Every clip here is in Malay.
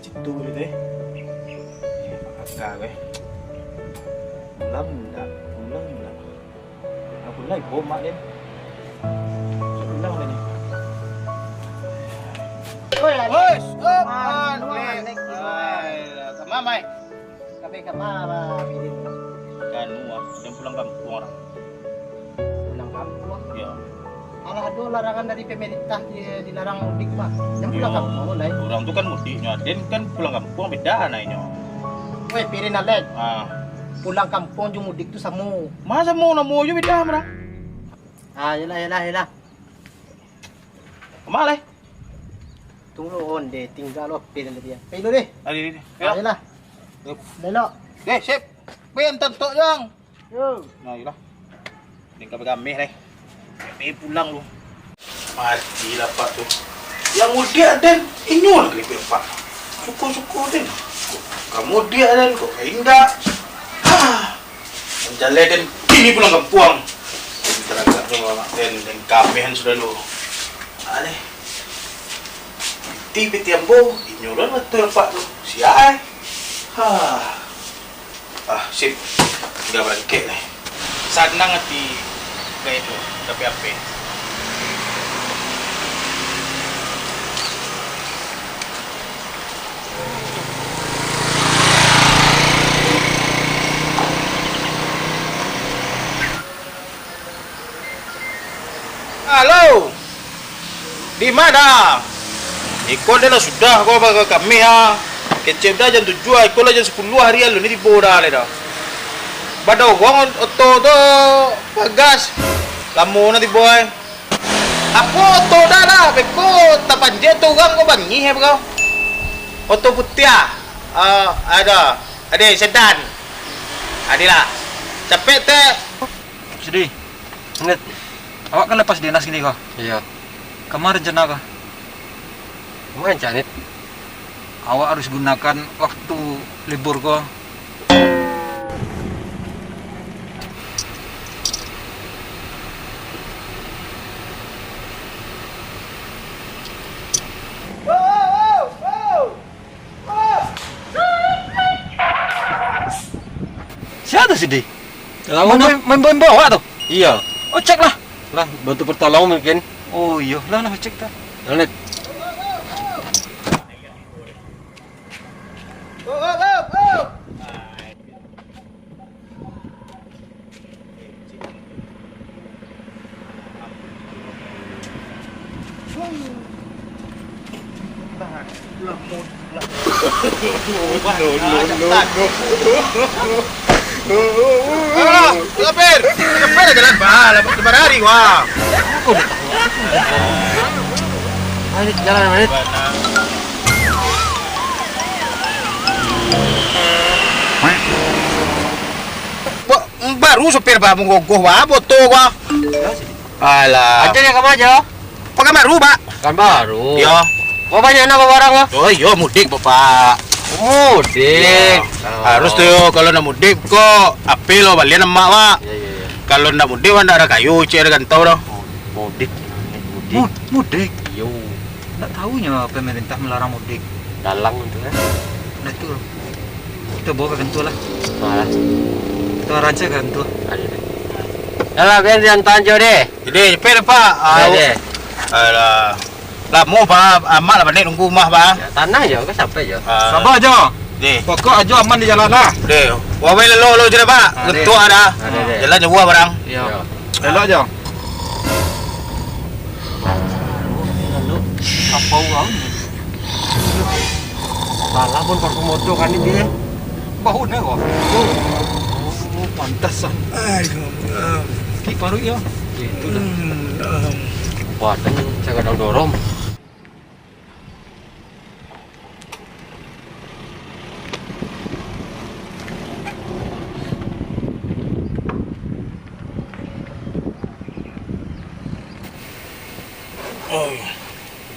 situ gitu ya. Agak gue. Pulang enggak. Aku lagi bomak dia. Pulang dia. Woi, Mamai. Kami ke mana? Dan yang pulang kampung orang. Pulang kampung. Ya. Kalau ada larangan dari pemerintah dilarang mudik mah, yang pulang kampung mulai. Orang tuh kan mudiknya, dan kan pulang kampung beda anaknya. Woi, pirin alek. Ah, Pulang kampung jung mudik tuh samu. masa mau namo aja beda merah. Ah, yalah. Kemana? Tunggu on deh, tinggal lo pirin dia. Pirin deh. Ini. Ah, yalah. Lelo. Sip. Bentar tok yang. Yo. Nah, iyalah. Ini kami deh. Kami pulang lu. Matilah Pak tuh. Yang mudik dan inyul ke Pak. Suku-suku den. Kamu dia dan kok enggak. Menjalai dan ini pulang kampung. Teragak semua dan kamihan sudah lu. Aleh. Tiba-tiba ambo inyulan betul Pak lu. Siai. Sip. Enggak bangkit nih. Sana ngati kayak itu, tapi apa? Halo. Di mana? Ikut dah sudah kau bawa kami ha. Kecil dah jam 7, ikut lah jam 10 hari lalu ni di boda le dah. Badau gong oto to pagas. Lamu na di boy. Aku oto dah lah, beko tapanje to gang ko bangi he bro. Oto putia. Ada sedan. Adila. Capek teh. Sedih. Ingat. Awak kan lepas dinas gini kok? Iya. Kemarin rencana kok? Kemarin Janit. Awak harus gunakan waktu libur kok. Siapa sedih? Main bawa tuh? Iya. Oh cek lah. Lah, bantu pertolongan mungkin. Oh iya, lah cek tak. Janit. Lapir ada jalan bah, lebar hari wah. Janit, jalan Janit. Baru sopir bah menggogoh wah, boto wah. Alah. Aja ya kamu aja. Pakai baru pak? Kan baru. Yo. Mau banyak nama barang lo? Oh iya mudik bapak. Mudik. Harus tuh yo, kalau nak mudik kok apel lo balian emak pak. Iya. Kalau nak mudik mana ada kayu, cek ada gantau dah. Mudik. Mudik. Yo. Tak tahunya pemerintah melarang mudik. Dalang itu ya. Nah itu kita bawa ke Gentul lah. Malah. Kita rancang ke Gentul. Ada deh. Yalah, biar diantar aja deh. Jadi cepet pak. Deh. Alah. Lah mau pak, amak lah pandai nunggu rumah pak. Ya, tanah aja, kan sampai aja. Sabar aja. Deh. Pokok aja aman di jalan lah. Deh. Wawai lo je pak. Ada. Ketua ada. Ada deh. Jalan nyewa barang. Iya. Elok aja. Apa uang? Salah pun pakai motor kan ini dia. Bahunya kok. Oh, pantas ah. Ki paru ya. Gitu dah. Wah, saya kadang dorong.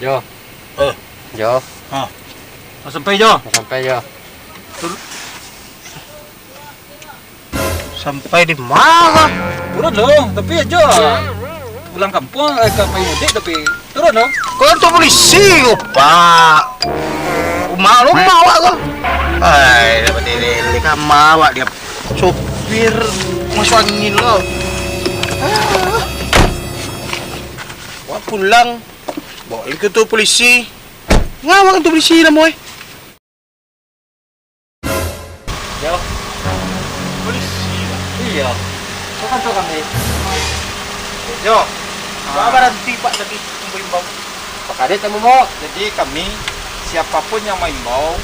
Jo. Jo. Sampai Jo. Sampai Jo. Sampai di mana? Turun dong, tapi aja. Pulang kampung ke mudik tapi turun dong. Kau tu polisi, pak. Rumah lu mau kok. Hai, dapat ini kan mawa dia sopir masuk angin lo. Wah pulang. Bawa ke tu polisi. Ngawak tu polisi lah moy. Jo. Polisi. Iya. Bukan tuh kami. Yo. Apa nanti Pak tadi imbau. Pakade temu mo. Jadi kami siapapun yang mau imbau,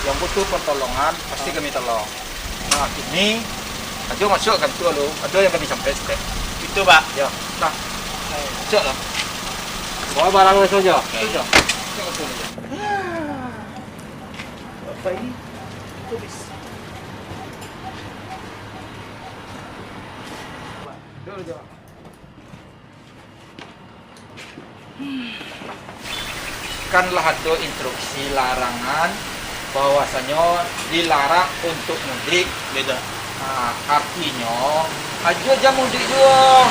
yang butuh pertolongan pasti kami tolong. Nah, kini ajo masuk kan tu lo. Ajo yang kami sampai step. Itu Pak. Ya. Nah. Masuk lah. Bawa barang langsung Jo. Jo. Apa ini? Tulis. Dulu Jo. Kanlah ada instruksi larangan bahwasanya dilarang untuk mudik. Beda. Nah, artinya aja jam mudik juga.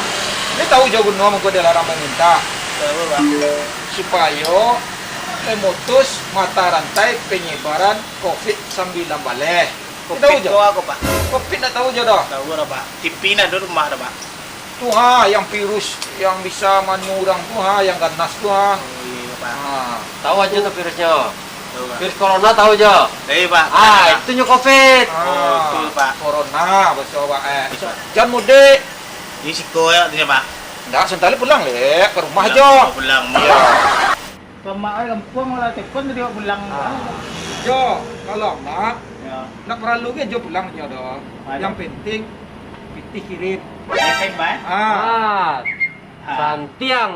Ini tahu jauh guna mau dilarang meminta Tahu Pak. supaya memutus mata rantai penyebaran COVID-19 balik. Tahu Covid je? kau aku Pak. COVID tak tahu je dah. Tahu dah Pak. TV nak di rumah dah Pak. Tuh ha, yang virus yang bisa menyurang tuh ha, yang ganas tuh ha. Oh iya Pak. Ha. Tahu aja tuh virusnya. Tahu Pak. Virus corona tahu Jo. Tahu Pak. Itu nyu Covid. Oh, betul, Pak. Corona bahasa Pak jangan mudik. Ini siko ya artinya Pak. Nggak, sentali pulang le ke rumah Pulang, Jo. Pulang. Iya. Kemarin kampung lah telepon dia pulang. Jo, kalau mak Ya. nak perlu ke Jo pulang Jo dah. Ada. Yang penting pitih kirim. Efek Pak. Ah. Santiang.